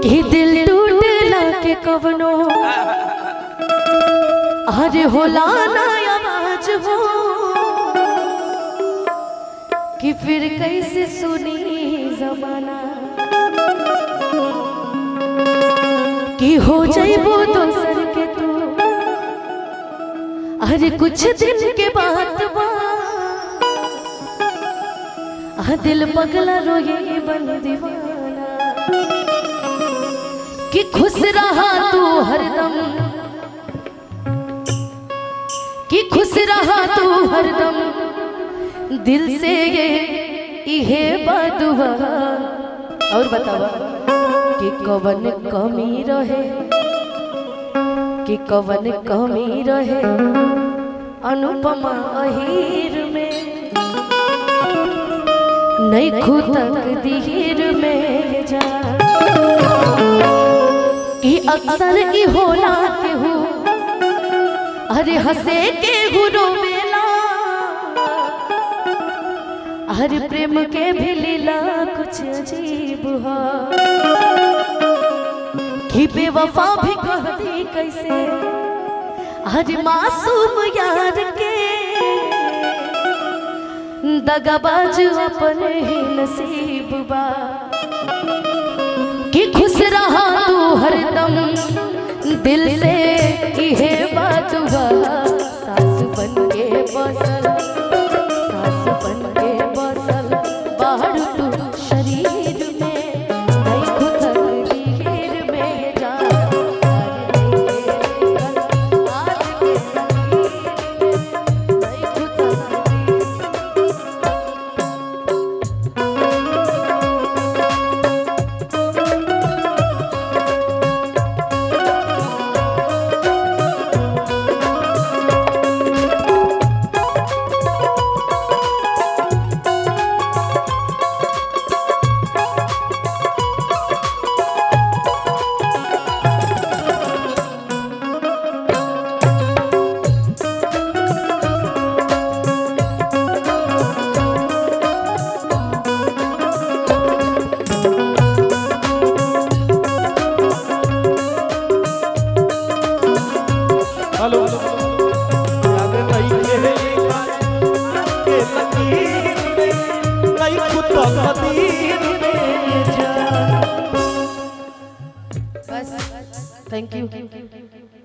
कि दिल टूटला के कवनो अरे होला ना आवाज हो कि फिर कैसे सुनी जमाना कि हो जाइबो दोसर के तू अरे कुछ दिन के बाद दिल पगला रोए बन दीवाना कि खुश रहा तू हरदम कि खुश रहा तू हरदम दिल से ये बदुआ और बतावा कि कवन कमी रहे कि कवन कमी रहे अनुपमा अहीर में नहीं खुतक दीर में जा कि अक्सर ही होला के हो अरे हंसे के गुरु बेला हर प्रेम के भी लीला कुछ अजीब है कि बेवफा भी कहती कैसे हर मासूम यार के दगाबाज अपने ही नसीब बा कि खुश रहा तू हरदम दिल से ये बात हुआ सास बन के बसल सास बन के बसल बाहर तू शरीर में नहीं खुद हीर में जा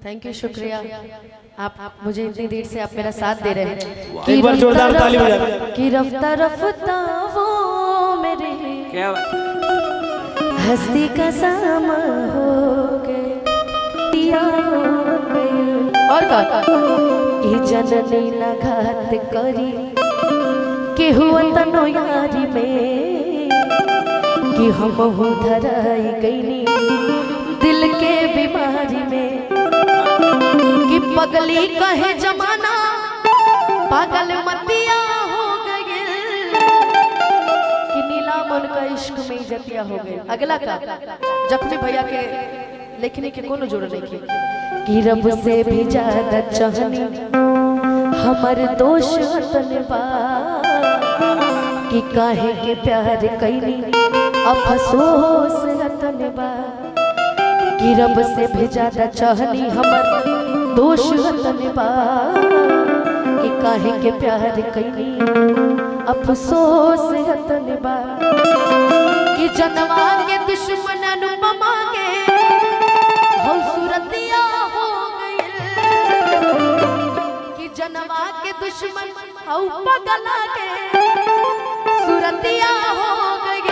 थैंक यू शुक्रिया आप मुझे इतनी देर से आप मेरा साथ दे रहे हैं एक बार जोरदार ताली बजा दो कि रफ्ता रफ्ता वो मेरे क्या हस्ती का सामा हो गए और का कि जननी ना घात करी के हुआ तनो यारी में कि हम हो धराई गईनी दिल के बीमारी में कि पगली कहे जमाना पागल मतिया हो गए कि नीलाम उनका इश्क में इज्जतिया हो गए। अगला का जख्मी भैया के लिखने के कोनो जोड़ नहीं की कि रब से भी ज्यादा चाहनी हमर दोष तनबा कि काहे के प्यार कैनी अफसोस तनबा कि रब से भी ज्यादा चाहनी हमर दोष तनबा कि काहे के प्यार कैनी अफसोस तनबा कि जनवा के दुश्मन अनुपमा के हो सूरतिया हो गई कि जनवा के दुश्मन हो पगला के सूरतिया हो गई